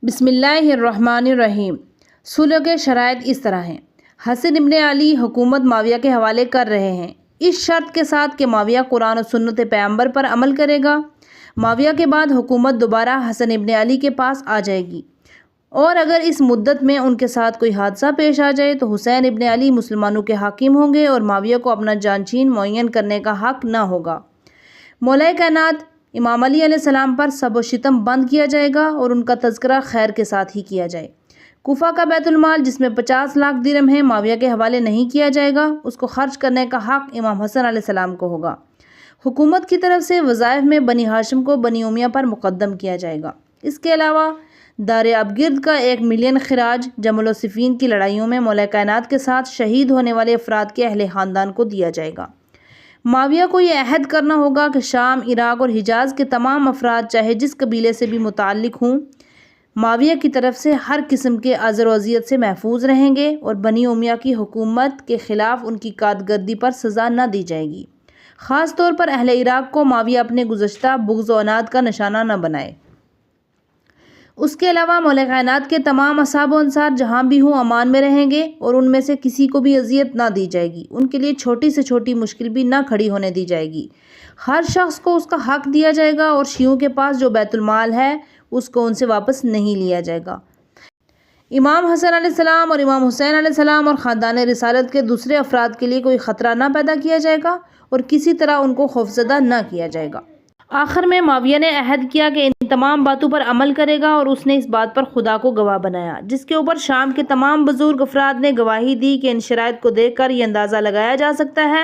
بسم اللہ الرحمن الرحیم۔ صلح کے شرائط اس طرح ہیں۔ حسن ابن علی حکومت معاویہ کے حوالے کر رہے ہیں، اس شرط کے ساتھ کہ معاویہ قرآن و سنت پیغمبر پر عمل کرے گا۔ معاویہ کے بعد حکومت دوبارہ حسن ابن علی کے پاس آ جائے گی، اور اگر اس مدت میں ان کے ساتھ کوئی حادثہ پیش آ جائے تو حسین ابن علی مسلمانوں کے حاکم ہوں گے اور معاویہ کو اپنا جانشین معین کرنے کا حق نہ ہوگا۔ مولا کائنات امام علی علیہ السلام پر سب و شتم بند کیا جائے گا اور ان کا تذکرہ خیر کے ساتھ ہی کیا جائے۔ کوفہ کا بیت المال جس میں 50 لاکھ درہم ہے معاویہ کے حوالے نہیں کیا جائے گا، اس کو خرچ کرنے کا حق امام حسن علیہ السلام کو ہوگا۔ حکومت کی طرف سے وظائف میں بنی ہاشم کو بنی امیہ پر مقدم کیا جائے گا۔ اس کے علاوہ دار ابگرد کا 1 ملین خراج جمل و صفین کی لڑائیوں میں مولا کائنات کے ساتھ شہید ہونے والے افراد کے اہل خاندان کو دیا جائے گا۔ معاویہ کو یہ عہد کرنا ہوگا کہ شام، عراق اور حجاز کے تمام افراد چاہے جس قبیلے سے بھی متعلق ہوں، معاویہ کی طرف سے ہر قسم کے اذر و اذیت سے محفوظ رہیں گے اور بنی امیہ کی حکومت کے خلاف ان کی کارکردگی پر سزا نہ دی جائے گی۔ خاص طور پر اہل عراق کو معاویہ اپنے گزشتہ بغض و عناد کا نشانہ نہ بنائے۔ اس کے علاوہ مولا کائنات کے تمام اصحاب و انصار جہاں بھی ہوں امان میں رہیں گے اور ان میں سے کسی کو بھی اذیت نہ دی جائے گی، ان کے لیے چھوٹی سے چھوٹی مشکل بھی نہ کھڑی ہونے دی جائے گی۔ ہر شخص کو اس کا حق دیا جائے گا اور شیعوں کے پاس جو بیت المال ہے اس کو ان سے واپس نہیں لیا جائے گا۔ امام حسن علیہ السلام اور امام حسین علیہ السلام اور خاندان رسالت کے دوسرے افراد کے لیے کوئی خطرہ نہ پیدا کیا جائے گا اور کسی طرح ان کو خوفزدہ نہ کیا جائے گا۔ آخر میں معاویہ نے عہد کیا کہ ان تمام باتوں پر عمل کرے گا اور اس نے اس بات پر خدا کو گواہ بنایا، جس کے اوپر شام کے تمام بزرگ افراد نے گواہی دی کہ ان شرائط کو دیکھ کر یہ اندازہ لگایا جا سکتا ہے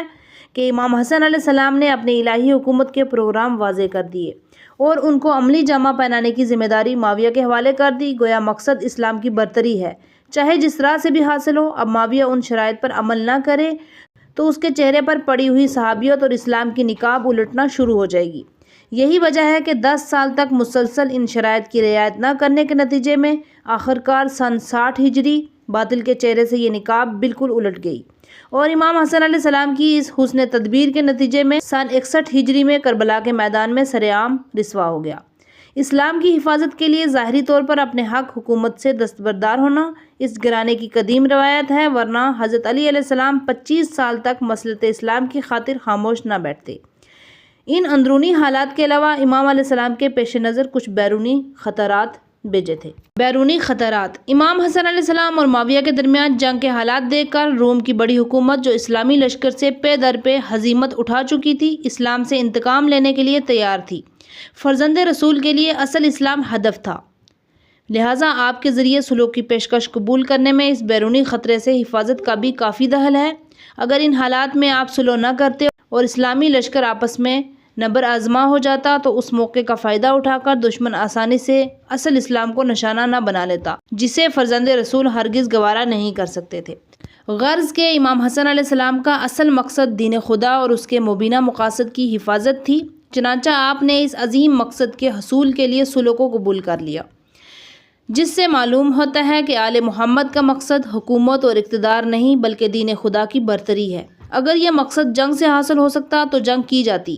کہ امام حسن علیہ السلام نے اپنی الہی حکومت کے پروگرام واضح کر دیے اور ان کو عملی جامہ پہنانے کی ذمہ داری معاویہ کے حوالے کر دی۔ گویا مقصد اسلام کی برتری ہے، چاہے جس طرح سے بھی حاصل ہو۔ اب معاویہ ان شرائط پر عمل نہ کرے تو اس کے چہرے پر پڑی ہوئی صحابیت اور اسلام کی نقاب الٹنا شروع ہو جائے گی۔ یہی وجہ ہے کہ 10 سال تک مسلسل ان شرائط کی رعایت نہ کرنے کے نتیجے میں آخرکار سن 60 ہجری باطل کے چہرے سے یہ نقاب بالکل الٹ گئی اور امام حسن علیہ السلام کی اس حسن تدبیر کے نتیجے میں سن 61 ہجری میں کربلا کے میدان میں سر عام رسوا ہو گیا۔ اسلام کی حفاظت کے لیے ظاہری طور پر اپنے حق حکومت سے دستبردار ہونا اس گھرانے کی قدیم روایت ہے، ورنہ حضرت علی علیہ السلام 25 سال تک مصلحت اسلام کی خاطر خاموش نہ بیٹھتے۔ ان اندرونی حالات کے علاوہ امام علیہ السلام کے پیش نظر کچھ بیرونی خطرات بھیجے تھے۔ بیرونی خطرات: امام حسن علیہ السلام اور معاویہ کے درمیان جنگ کے حالات دیکھ کر روم کی بڑی حکومت جو اسلامی لشکر سے پے در پے ہزیمت اٹھا چکی تھی، اسلام سے انتقام لینے کے لیے تیار تھی۔ فرزند رسول کے لیے اصل اسلام ہدف تھا، لہٰذا آپ کے ذریعے صلح کی پیشکش قبول کرنے میں اس بیرونی خطرے سے حفاظت کا بھی کافی دخل ہے۔ اگر ان حالات میں آپ صلح نہ کرتے اور اسلامی لشکر آپس میں نبر آزما ہو جاتا تو اس موقع کا فائدہ اٹھا کر دشمن آسانی سے اصل اسلام کو نشانہ نہ بنا لیتا، جسے فرزند رسول ہرگز گوارا نہیں کر سکتے تھے۔ غرض کہ امام حسن علیہ السلام کا اصل مقصد دین خدا اور اس کے مبینہ مقاصد کی حفاظت تھی، چنانچہ آپ نے اس عظیم مقصد کے حصول کے لیے صلح کو قبول کر لیا، جس سے معلوم ہوتا ہے کہ آل محمد کا مقصد حکومت اور اقتدار نہیں بلکہ دین خدا کی برتری ہے۔ اگر یہ مقصد جنگ سے حاصل ہو سکتا تو جنگ کی جاتی،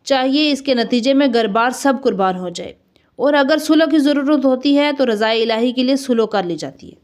چاہیے اس کے نتیجے میں گھر بار سب قربان ہو جائے، اور اگر صلح کی ضرورت ہوتی ہے تو رضائے الہی کے لیے صلح کر لی جاتی ہے۔